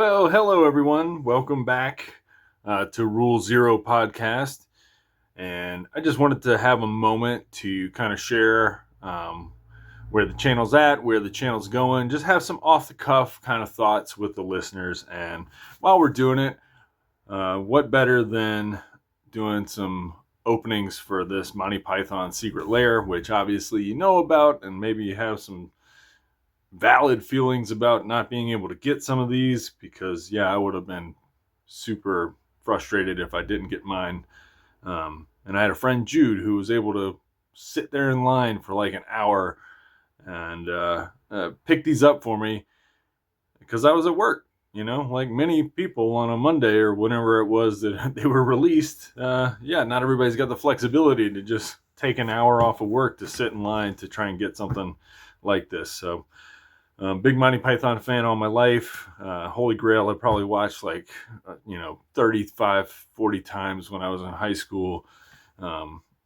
Well, hello everyone. Welcome back to Rule Zero podcast. And I just wanted to have a moment to kind of share where the channel's at, where the channel's going, just have some off the cuff kind of thoughts with the listeners. And while we're doing it, what better than doing some openings for this Monty Python Secret Lair, which obviously you know about, and maybe you have some valid feelings about not being able to get some of these because, yeah, I would have been super frustrated if I didn't get mine. And I had a friend, Jude, who was able to sit there in line for like an hour and pick these up for me because I was at work. You know, like many people on a Monday or whenever it was that they were released. Not everybody's got the flexibility to just take an hour off of work to sit in line to try and get something like this. So, big Monty Python fan all my life. Holy Grail I probably watched 35, 40 times when I was in high school.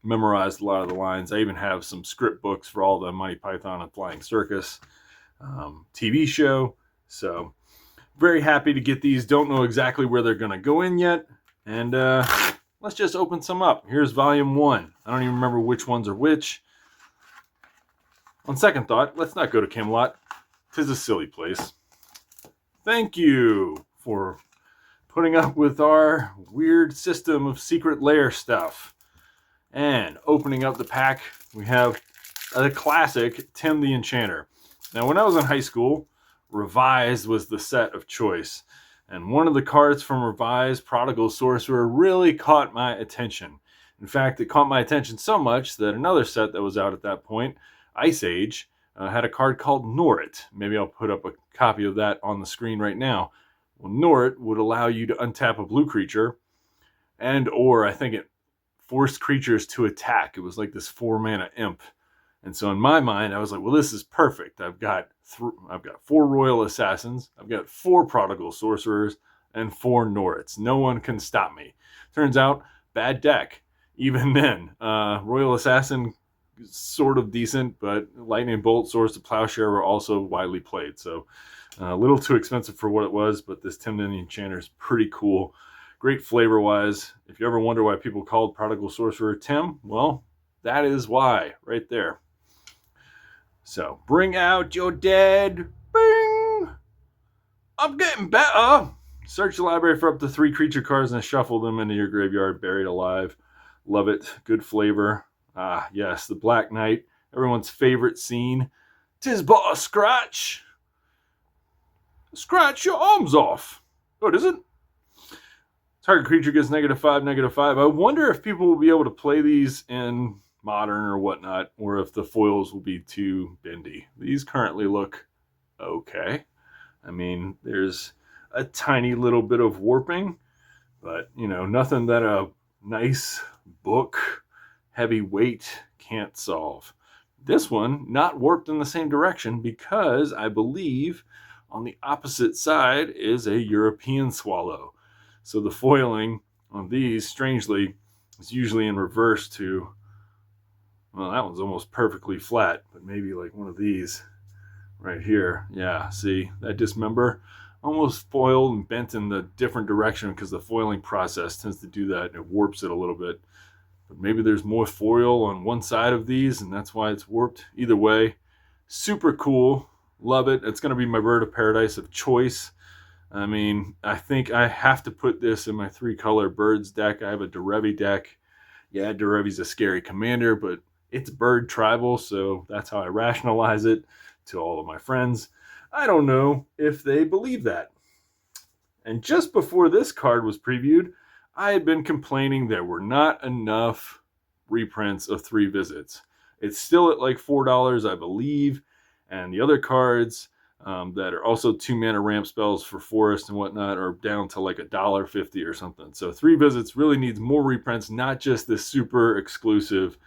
Memorized a lot of the lines. I even have some script books for all the Monty Python and Flying Circus TV show. So very happy to get these. Don't know exactly where they're going to go in yet. And let's just open some up. Here's volume 1. I don't even remember which ones are which. On second thought, let's not go to Camelot. 'Tis a silly place. Thank you for putting up with our weird system of Secret Lair stuff. And opening up the pack, we have a classic Tim the Enchanter. Now, when I was in high school, Revised was the set of choice. And one of the cards from Revised, Prodigal Sorcerer, really caught my attention. In fact, it caught my attention so much that another set that was out at that point, Ice Age, had a card called Norrit. Maybe I'll put up a copy of that on the screen right now. Well, Norrit would allow you to untap a blue creature, or I think it forced creatures to attack. It was like this 4-mana imp. And so in my mind, I was like, well, this is perfect. I've got 4 Royal Assassins, I've got 4 Prodigal Sorcerers, and 4 Norrits. No one can stop me. Turns out, bad deck. Even then, Royal Assassin, sort of decent, but Lightning Bolt, Swords to Plowshare were also widely played. So a little too expensive for what it was, but this Tim the Enchanter is pretty cool. Great flavor-wise. If you ever wonder why people called Prodigal Sorcerer Tim, well, that is why, right there. So, bring out your dead. Bing! I'm getting better. Search the library for up to 3 creature cards and shuffle them into your graveyard buried alive. Love it. Good flavor. Ah, yes, the Black Knight. Everyone's favorite scene. 'Tis but a scratch. Scratch your arms off. Oh, does it? Target creature gets -5/-5. I wonder if people will be able to play these in Modern or whatnot, or if the foils will be too bendy. These currently look okay. I mean, there's a tiny little bit of warping, but, nothing that a nice book, heavy weight can't solve. This one, not warped in the same direction because I believe on the opposite side is a European swallow. So the foiling on these, strangely, is usually in reverse to, well, that one's almost perfectly flat, but maybe like one of these right here. Yeah, see, that dismember almost foiled and bent in the different direction because the foiling process tends to do that and it warps it a little bit. But maybe there's more foil on one side of these and that's why it's warped. Either way, super cool. Love it. It's going to be my bird of paradise of choice. I mean, I think I have to put this in my 3-color birds deck. I have a Derevi deck. Yeah, Derevi's a scary commander, but it's bird tribal, so that's how I rationalize it to all of my friends. I don't know if they believe that. And just before this card was previewed, I had been complaining there were not enough reprints of 3 Visits. It's still at like $4, I believe, and the other cards that are also 2-mana ramp spells for Forest and whatnot are down to like $1.50 or something. So 3 Visits really needs more reprints, not just this super exclusive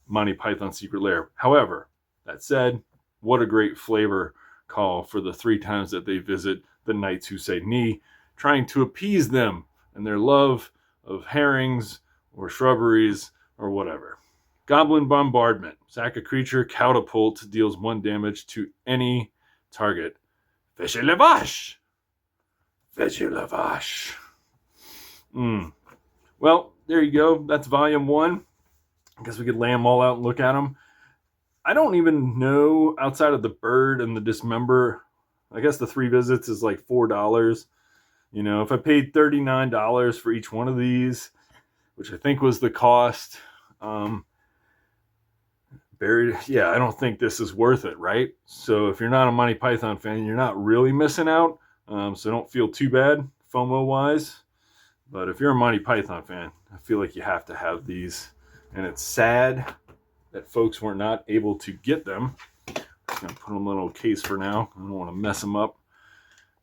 Monty Python Secret Lair. However, that said, what a great flavor call for the 3 times that they visit the Knights Who Say Knee, trying to appease them and their love of herrings or shrubberies or whatever. Goblin Bombardment. Sack a creature, catapult, deals 1 damage to any target Fishy lavash. Fishy lavash. Well, there you go. That's volume 1. I guess we could lay them all out and look at them. I don't even know, outside of the bird and the dismember, I guess the 3 visits is like $4. You know, if I paid $39 for each one of these, which I think was the cost, I don't think this is worth it, right? So if you're not a Monty Python fan, you're not really missing out. So don't feel too bad FOMO-wise. But if you're a Monty Python fan, I feel like you have to have these. And it's sad that folks were not able to get them. I'm just going to put them in a little case for now. I don't want to mess them up.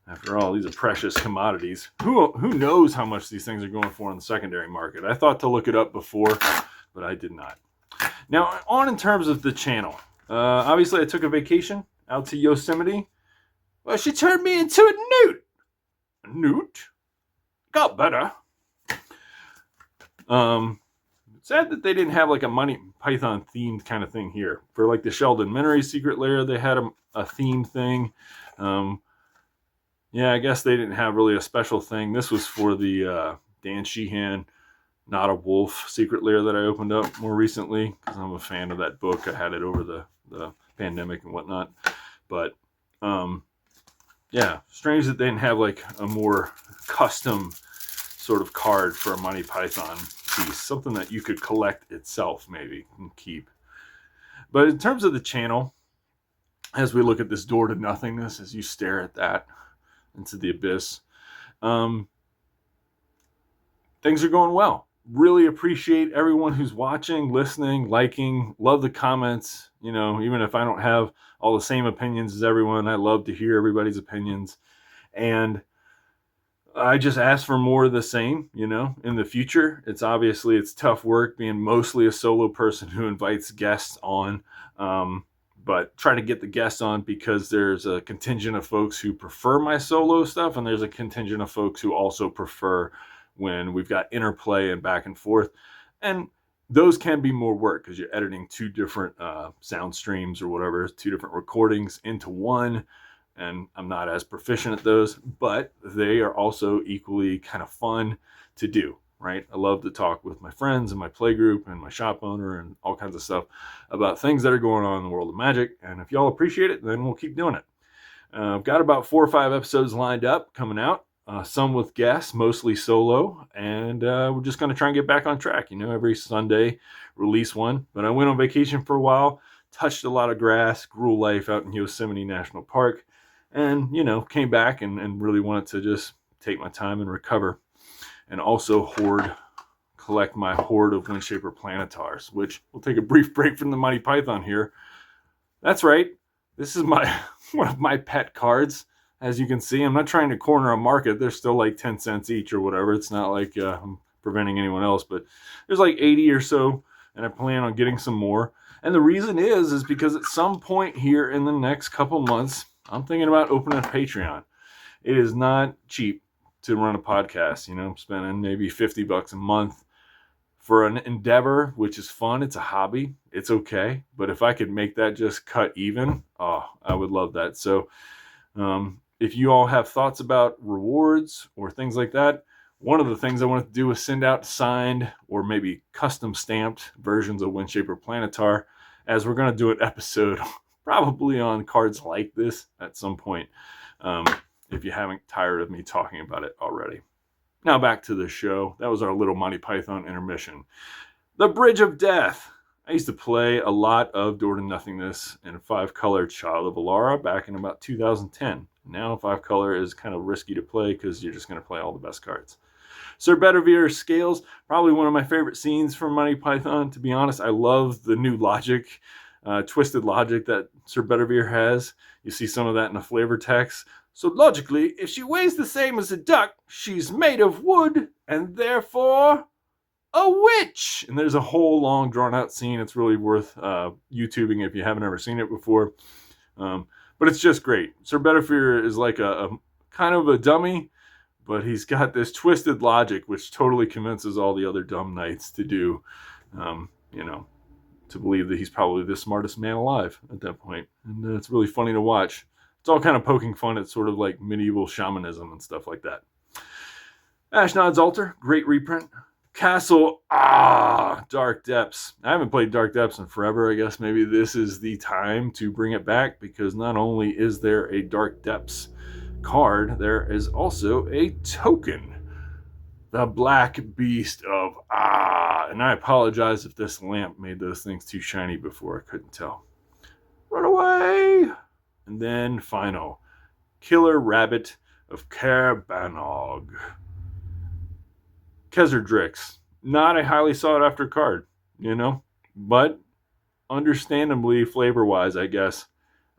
After all, these are precious commodities. Who knows how much these things are going for in the secondary market? I thought to look it up before, but I did not. Now, on in terms of the channel. Obviously, I took a vacation out to Yosemite. Well, she turned me into a newt. A newt? Got better. Sad that they didn't have like a Monty Python themed kind of thing here. For like the Sheldon Minery Secret Lair, they had a theme thing. Yeah, I guess they didn't have really a special thing. This was for the Dan Sheehan, Not a Wolf Secret Lair that I opened up more recently because I'm a fan of that book. I had it over the pandemic and whatnot. But yeah, strange that they didn't have like a more custom sort of card for a Monty Python piece. Something that you could collect itself maybe and keep. But in terms of the channel, as we look at this door to nothingness, as you stare at that into the abyss, things are going well. Really appreciate everyone who's watching, listening, liking, love the comments. You know, even if I don't have all the same opinions as everyone, I love to hear everybody's opinions. And I just ask for more of the same, you know, in the future. It's tough work being mostly a solo person who invites guests on. But try to get the guests on because there's a contingent of folks who prefer my solo stuff, and there's a contingent of folks who also prefer when we've got interplay and back and forth. And those can be more work because you're editing 2 different sound streams or whatever, 2 different recordings into one. And I'm not as proficient at those, but they are also equally kind of fun to do. Right? I love to talk with my friends and my playgroup and my shop owner and all kinds of stuff about things that are going on in the world of magic. And if y'all appreciate it, then we'll keep doing it. I've got about 4 or 5 episodes lined up coming out, some with guests, mostly solo. And we're just going to try and get back on track. You know, every Sunday release one. But I went on vacation for a while, touched a lot of grass, grew life out in Yosemite National Park. And, you know, came back and really wanted to just take my time and recover. And also collect my hoard of Windshaper Planetars, which we'll take a brief break from the Monty Python here. That's right. This is one of my pet cards. As you can see, I'm not trying to corner a market. They're still like 10 cents each or whatever. It's not like I'm preventing anyone else, but there's like 80 or so, and I plan on getting some more. And the reason is because at some point here in the next couple months, I'm thinking about opening a Patreon. It is not cheap to run a podcast. You know, I'm spending maybe $50 a month for an endeavor, which is fun. It's a hobby. It's okay. But if I could make that just cut even, I would love that. So if you all have thoughts about rewards or things like that, one of the things I wanted to do was send out signed or maybe custom stamped versions of Windshaper Planetar, as we're going to do an episode probably on cards like this at some point. If you haven't tired of me talking about it already. Now back to the show. That was our little Monty Python intermission. The Bridge of Death. I used to play a lot of Door to Nothingness in 5-color Child of Alara back in about 2010. Now 5-color is kind of risky to play because you're just going to play all the best cards. Sir Bedivere Scales, probably one of my favorite scenes from Monty Python. To be honest, I love the new logic, twisted logic that Sir Bedivere has. You see some of that in the flavor text. So logically, if she weighs the same as a duck, she's made of wood and therefore a witch. And there's a whole long drawn out scene. It's really worth YouTubing if you haven't ever seen it before. But it's just great. Sir Bedivere is like a kind of a dummy, but he's got this twisted logic which totally convinces all the other dumb knights to do, to believe that he's probably the smartest man alive at that point. And it's really funny to watch. It's all kind of poking fun at sort of like medieval shamanism and stuff like that. Ashnod's Altar, great reprint. Castle, Dark Depths. I haven't played Dark Depths in forever. I guess maybe this is the time to bring it back, because not only is there a Dark Depths card, there is also a token. The Black Beast of And I apologize if this lamp made those things too shiny before. I couldn't tell. Run away! And then final, Killer Rabbit of Carbanog. Kezardrix, not a highly sought after card, but understandably flavor-wise, I guess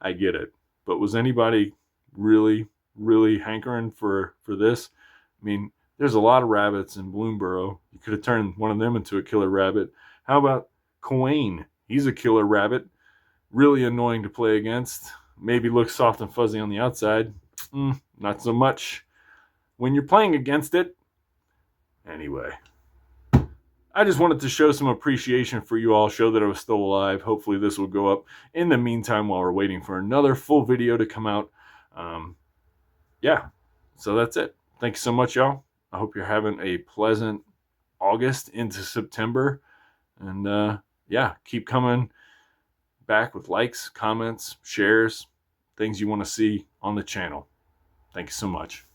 I get it. But was anybody really, really hankering for this? I mean, there's a lot of rabbits in Bloomborough. You could have turned one of them into a killer rabbit. How about Coain? He's a killer rabbit. Really annoying to play against. Maybe looks soft and fuzzy on the outside. Not so much when you're playing against it. Anyway, I just wanted to show some appreciation for you all, show that I was still alive. Hopefully this will go up in the meantime while we're waiting for another full video to come out. So that's it. Thank you so much, y'all. I hope you're having a pleasant August into September. And keep coming back with likes, comments, shares, things you want to see on the channel. Thank you so much.